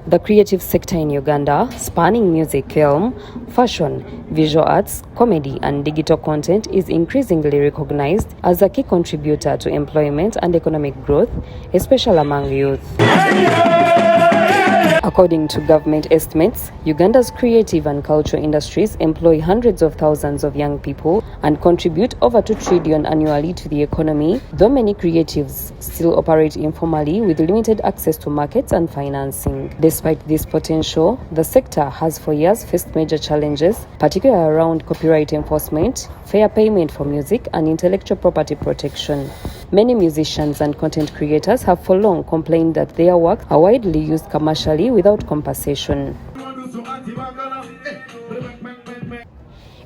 The creative sector in Uganda, spanning music, film, fashion, visual arts, comedy, and digital content, is increasingly recognized as a key contributor to employment and economic growth, especially among youth. According to government estimates, Uganda's creative and cultural industries employ hundreds of thousands of young people and contribute over 2 trillion annually to the economy, though many creatives still operate informally with limited access to markets and financing. Despite this potential, the sector has for years faced major challenges, particularly around copyright enforcement, fair payment for music, and intellectual property protection. Many musicians and content creators have for long complained that their works are widely used commercially without compensation.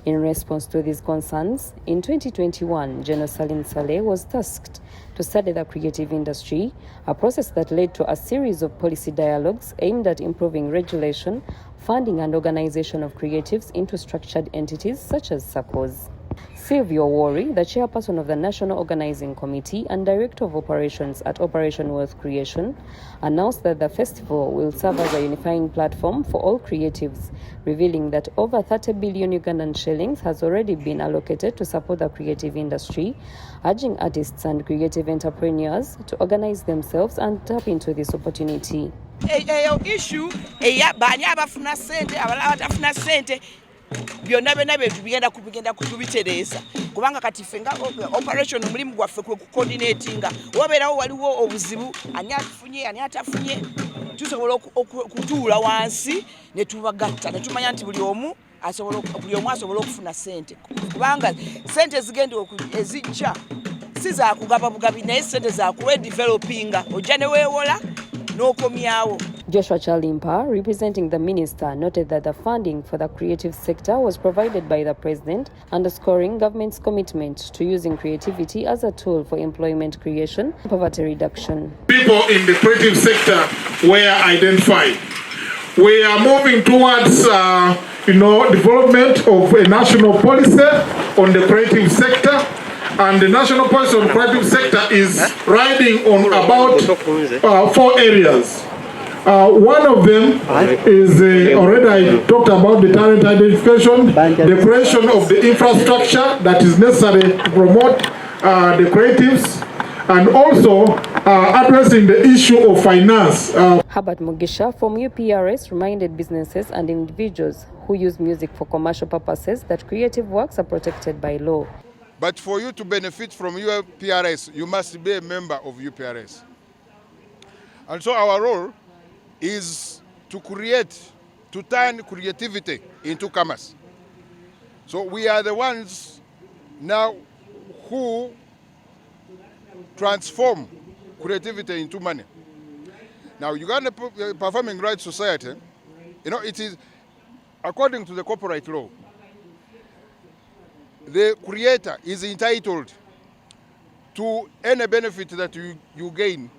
In response to these concerns, in 2021, General Salim Saleh was tasked to study the creative industry, a process that led to a series of policy dialogues aimed at improving regulation, funding, and organization of creatives into structured entities such as SACCOs. Sylvia Wari, the chairperson of the National Organizing Committee and Director of Operations at Operation Wealth Creation, announced that the festival will serve as a unifying platform for all creatives, revealing that over 30 billion Ugandan shillings has already been allocated to support the creative industry, urging artists and creative entrepreneurs to organize themselves and tap into this opportunity. Issue byonna bigenda kubitereza kubanga kati fenga operation mulimu gwaffe ku coordinatinga wabeerawo waliwo obuzibu ani atafunye tusobola kutuula wansi ne tubagatta ne tumanya nti buli omu asobola okufuna sente kubanga sente ezijja si za kugaba bugabi naye sente za kuwe developinga ojja ne weewola n'okomyawo. Joshua Chalimpa, representing the minister, noted that the funding for the creative sector was provided by the president, underscoring government's commitment to using creativity as a tool for employment creation and poverty reduction. People in the creative sector were identified. We are moving towards development of a national policy on the creative sector. And the national policy on creative sector is riding on about 4 areas. One of them is already I talked about the talent identification, the creation of the infrastructure that is necessary to promote the creatives, and also addressing the issue of finance. Herbert Mugisha from UPRS reminded businesses and individuals who use music for commercial purposes that creative works are protected by law. But for you to benefit from UPRS, you must be a member of UPRS. And so our role is to turn creativity into commerce. So we are the ones now who transform creativity into money. Now, Uganda Performing Rights Society, it is according to the copyright law. The creator is entitled to any benefit that you gain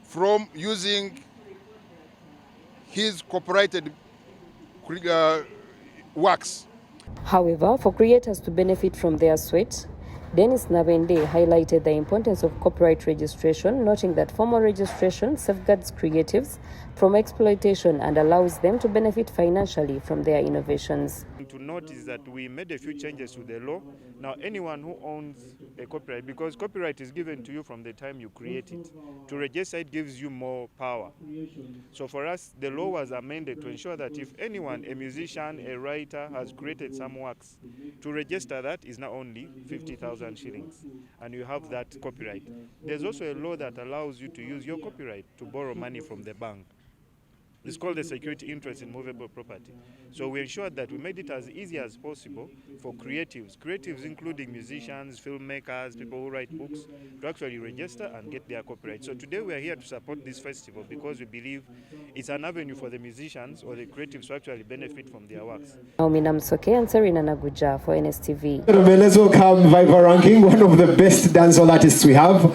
from using his copyrighted works. However, for creators to benefit from their sweat, Dennis Nabende highlighted the importance of copyright registration, noting that formal registration safeguards creatives from exploitation and allows them to benefit financially from their innovations. To note is that we made a few changes to the law. Now anyone who owns a copyright, because copyright is given to you from the time you create it, to register it gives you more power. So for us, the law was amended to ensure that if anyone, a musician, a writer, has created some works, to register that is not only 50,000 shillings, and you have that copyright. There's also a law that allows you to use your copyright to borrow money from the bank. It's called the security interest in movable property. So we ensured that we made it as easy as possible for creatives including musicians, filmmakers, people who write books, to actually register and get their copyright. So today we are here to support this festival because we believe it's an avenue for the musicians or the creatives to actually benefit from their works. Naomi Namsoke and Serena Naguja for NSTV. Let's welcome Viper Ranking, one of the best dancehall artists we have.